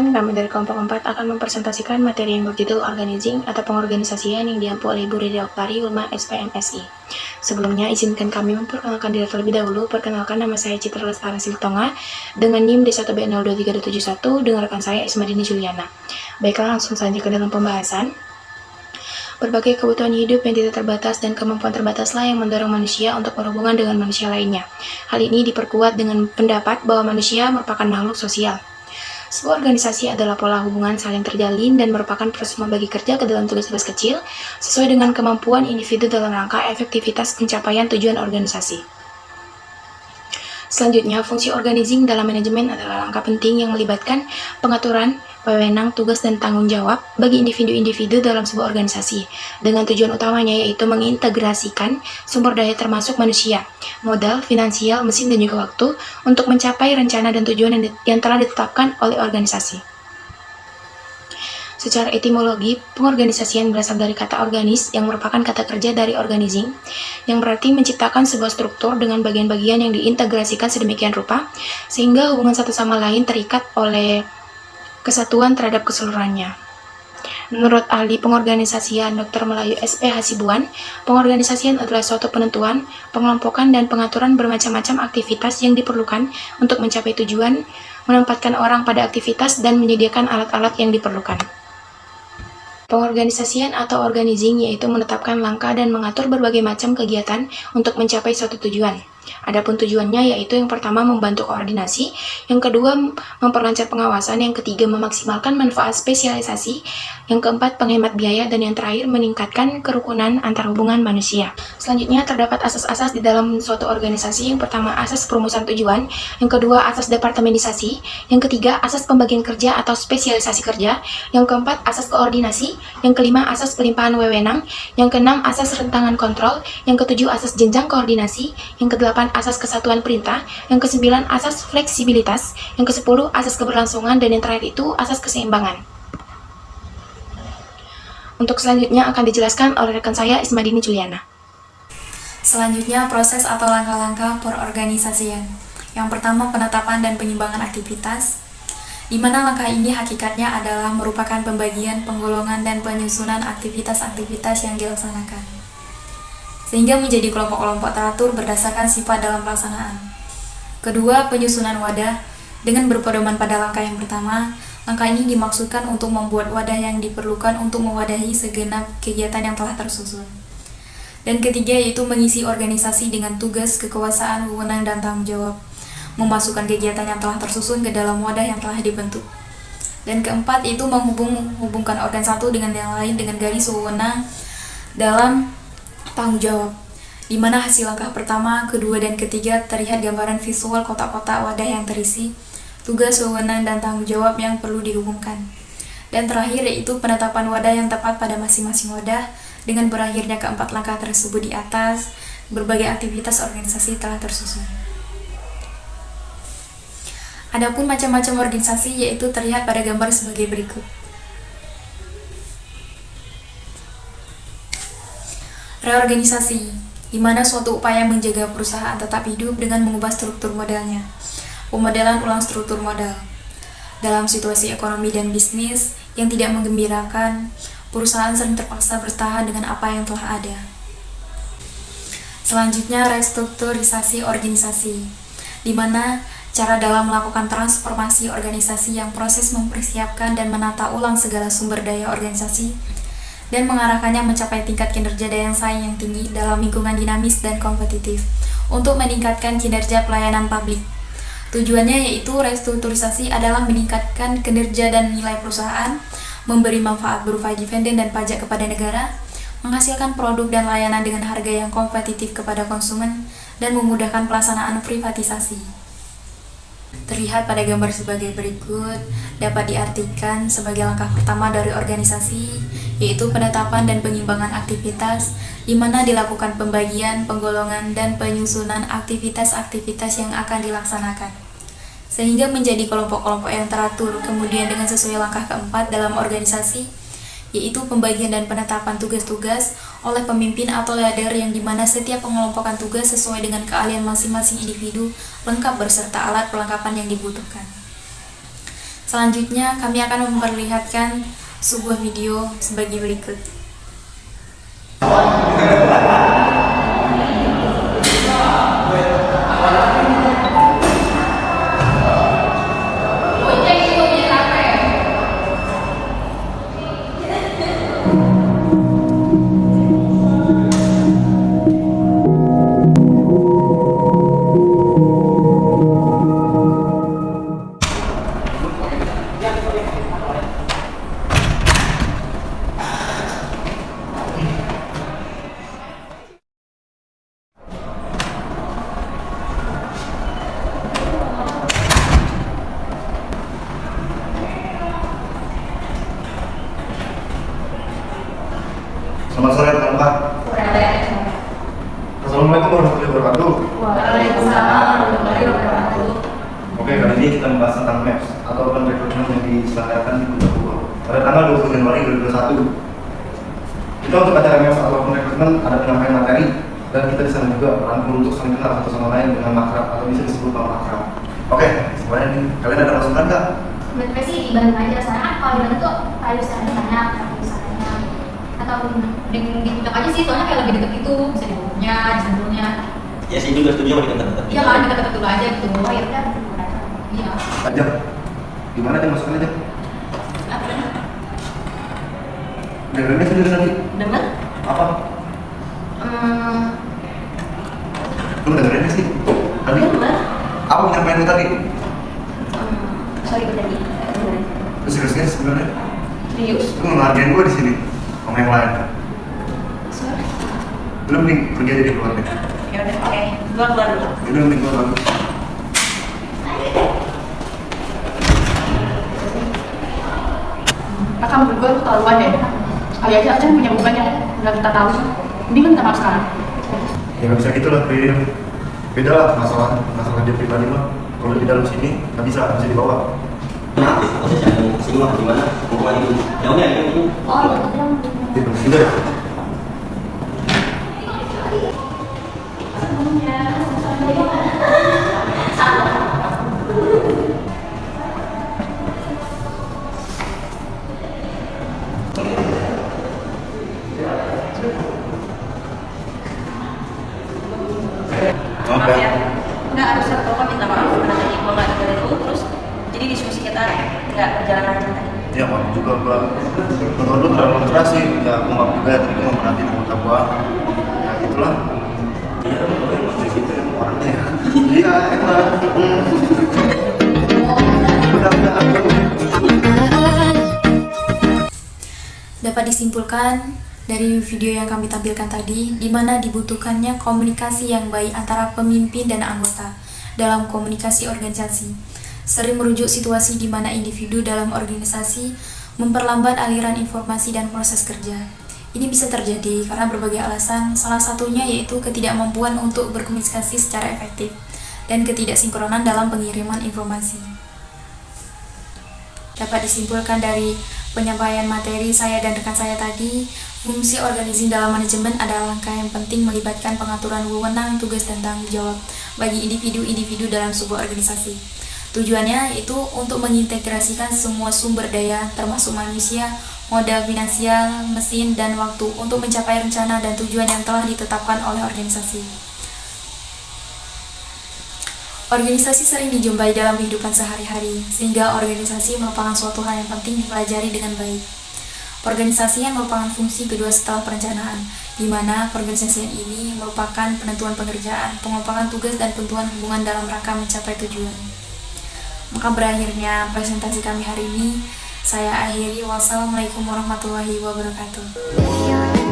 Perkenalkan, kami dari kelompok 4 akan mempresentasikan materi yang berjudul Organizing atau Pengorganisasian yang diampu oleh Ibu Riri Oktari, Ulma SPMSI. Sebelumnya, izinkan kami memperkenalkan diri terlebih dahulu. Perkenalkan, nama saya Citra Lestari Siltonga dengan NIM D1B02371 dengan rekan saya Ismadini Juliana. Baiklah, langsung saja ke dalam pembahasan. Berbagai kebutuhan hidup yang tidak terbatas dan kemampuan terbataslah yang mendorong manusia untuk berhubungan dengan manusia lainnya. Hal ini diperkuat dengan pendapat bahwa manusia merupakan makhluk sosial. Sebuah organisasi adalah pola hubungan saling terjalin dan merupakan proses membagi kerja ke dalam tugas-tugas kecil sesuai dengan kemampuan individu dalam rangka efektivitas pencapaian tujuan organisasi. Selanjutnya, fungsi organizing dalam manajemen adalah langkah penting yang melibatkan pengaturan, wewenang, tugas, dan tanggung jawab bagi individu-individu dalam sebuah organisasi, dengan tujuan utamanya yaitu mengintegrasikan sumber daya termasuk manusia, modal, finansial, mesin, dan juga waktu untuk mencapai rencana dan tujuan yang telah ditetapkan oleh organisasi. Secara etimologi, pengorganisasian berasal dari kata organis yang merupakan kata kerja dari organizing, yang berarti menciptakan sebuah struktur dengan bagian-bagian yang diintegrasikan sedemikian rupa, sehingga hubungan satu sama lain terikat oleh kesatuan terhadap keseluruhannya. Menurut ahli pengorganisasian Dr. Melayu SP Hasibuan, pengorganisasian adalah suatu penentuan, pengelompokan, dan pengaturan bermacam-macam aktivitas yang diperlukan untuk mencapai tujuan, menempatkan orang pada aktivitas, dan menyediakan alat-alat yang diperlukan. Pengorganisasian atau organizing yaitu menetapkan langkah dan mengatur berbagai macam kegiatan untuk mencapai suatu tujuan. Adapun tujuannya yaitu yang pertama membantu koordinasi, yang kedua memperlancar pengawasan, yang ketiga memaksimalkan manfaat spesialisasi, yang keempat penghemat biaya, dan yang terakhir meningkatkan kerukunan antar hubungan manusia. Selanjutnya terdapat asas-asas di dalam suatu organisasi. Yang pertama asas perumusan tujuan, yang kedua asas departemenisasi, yang ketiga asas pembagian kerja atau spesialisasi kerja, yang keempat asas koordinasi, yang kelima asas pelimpahan wewenang, yang keenam asas rentangan kontrol, yang ketujuh asas jenjang koordinasi, yang kedelapan asas kesatuan perintah, yang kesembilan asas fleksibilitas, yang kesepuluh asas keberlangsungan, dan yang terakhir itu asas keseimbangan. Untuk selanjutnya akan dijelaskan oleh rekan saya Ismadini Juliana. Selanjutnya proses atau langkah-langkah perorganisasian. Yang pertama penetapan dan penyimbangan aktivitas, di mana langkah ini hakikatnya adalah merupakan pembagian, penggolongan, dan penyusunan aktivitas-aktivitas yang dilaksanakan, sehingga menjadi kelompok-kelompok teratur berdasarkan sifat dalam pelaksanaan. Kedua, penyusunan wadah. Dengan berpedoman pada langkah yang pertama, langkah ini dimaksudkan untuk membuat wadah yang diperlukan untuk mewadahi segenap kegiatan yang telah tersusun. Dan ketiga yaitu mengisi organisasi dengan tugas, kekuasaan, wewenang, dan tanggung jawab, memasukkan kegiatan yang telah tersusun ke dalam wadah yang telah dibentuk. Dan keempat itu menghubungkan organ satu dengan yang lain dengan garis wewenang dalam tanggung jawab, di mana hasil langkah pertama, kedua, dan ketiga terlihat gambaran visual kotak-kotak wadah yang terisi tugas, wewenang, dan tanggung jawab yang perlu dihubungkan. Dan terakhir yaitu penetapan wadah yang tepat pada masing-masing wadah. Dengan berakhirnya keempat langkah tersebut di atas, berbagai aktivitas organisasi telah tersusun. Adapun macam-macam organisasi yaitu terlihat pada gambar sebagai berikut. Reorganisasi, di mana suatu upaya menjaga perusahaan tetap hidup dengan mengubah struktur modalnya. Pemodelan ulang struktur modal. Dalam situasi ekonomi dan bisnis yang tidak menggembirakan, perusahaan sering terpaksa bertahan dengan apa yang telah ada. Selanjutnya, restrukturisasi organisasi, di mana cara dalam melakukan transformasi organisasi yang proses mempersiapkan dan menata ulang segala sumber daya organisasi dan mengarahkannya mencapai tingkat kinerja daya saing yang tinggi dalam lingkungan dinamis dan kompetitif untuk meningkatkan kinerja pelayanan publik. Tujuannya yaitu restrukturisasi adalah meningkatkan kinerja dan nilai perusahaan, memberi manfaat berupa dividen dan pajak kepada negara, menghasilkan produk dan layanan dengan harga yang kompetitif kepada konsumen, dan memudahkan pelaksanaan privatisasi. Terlihat pada gambar sebagai berikut, dapat diartikan sebagai langkah pertama dari organisasi, yaitu penetapan dan pengimbangan aktivitas, di mana dilakukan pembagian, penggolongan, dan penyusunan aktivitas-aktivitas yang akan dilaksanakan, sehingga menjadi kelompok-kelompok yang teratur. Kemudian dengan sesuai langkah keempat dalam organisasi, yaitu pembagian dan penetapan tugas-tugas oleh pemimpin atau leader, yang dimana setiap pengelompokan tugas sesuai dengan keahlian masing-masing individu, lengkap berserta alat perlengkapan yang dibutuhkan. Selanjutnya, kami akan memperlihatkan sebuah video sebagai berikut. Selamat sore rekan-rekan. Assalamualaikum warahmatullahi wabarakatuh. Waalaikumsalam warahmatullahi wabarakatuh. Oke, kali ini kita membahas tentang MEPS atau Open Recruitment yang diselenggarakan di Kota Bogor pada tanggal 20 Januari 2021. Kita untuk acara MEPS atau Open Recruitment ada penyampaian materi dan kita di sana juga merangkul untuk saling kenal satu sama lain dengan makrab atau bisa disebut nama makrab. Oke, semuanya ini kalian ada masukan nggak? Sebenarnya sih di Bandung aja, soalnya kan kalau di Bandung tuh kayu sananya banyak, kayu sananya atau di Puncak aja sih, soalnya kayak lebih deket gitu, bisa di bawahnya, di sebelumnya. Ya sih juga setuju sama dekat-dekat. Iya kan, deket-deket dulu aja gitu. Oh ya udah, iya. Aja. Gimana aja masukan aja? Dengerin sendiri nanti. Dengar? Apa? Lu dengerin sih? Tadi? Dengar? Apa penyampaian lu tadi? Sorry gue tadi. Lu serius sebenarnya? Serius? Lu ngehargain gue di sini sama yang lain. Sorry. Lu mending pergi aja di keluar deh. Ya udah, oke. Keluar dulu. Itu mending keluar dulu. Kakak menurut gue tuh terlaluan deh. Kali aja Aceh punya beban yang nggak kita tahu. Ini kan kita maaf sekarang. Ya nggak bisa gitu lah, beda lah masalah dia pribadi mah. Kalau di dalam sini nggak bisa dibawa. Kenapa? Aku saya cari sini mah gimana? Mau itu jauhnya ini. Oh, deketnya. Itu juga ya. Maaf ya, nggak harusnya Bapak minta maaf karena tadi gua nggak dengar itu, terus jadi diskusi kita nggak berjalan lancar tadi. Ya maaf juga gua. Menurut lu terlalu keras sih. Ya aku maaf juga ya, tapi gua merhatiin anggota gua. Ya gitulah. Iya, emang gitu ya orangnya ya. Iya, emang. Dapat disimpulkan dari video yang kami tampilkan tadi, di mana dibutuhkannya komunikasi yang baik antara pemimpin dan anggota dalam komunikasi organisasi, sering merujuk situasi di mana individu dalam organisasi memperlambat aliran informasi dan proses kerja. Ini bisa terjadi karena berbagai alasan, salah satunya yaitu ketidakmampuan untuk berkomunikasi secara efektif dan ketidaksinkronan dalam pengiriman informasi. Dapat disimpulkan dari penyampaian materi saya dan rekan saya tadi, fungsi organizing dalam manajemen adalah langkah yang penting melibatkan pengaturan wewenang, tugas, dan tanggung jawab bagi individu-individu dalam sebuah organisasi. Tujuannya yaitu untuk mengintegrasikan semua sumber daya, termasuk manusia, modal finansial, mesin, dan waktu untuk mencapai rencana dan tujuan yang telah ditetapkan oleh organisasi. Organisasi sering dijumpai dalam kehidupan sehari-hari, sehingga organisasi merupakan suatu hal yang penting dipelajari dengan baik. Perorganisasian merupakan fungsi kedua setelah perencanaan, di mana perorganisasian ini merupakan penentuan pengerjaan, pengembangan tugas, dan penentuan hubungan dalam rangka mencapai tujuan. Maka berakhirnya presentasi kami hari ini, saya akhiri. Wassalamualaikum warahmatullahi wabarakatuh.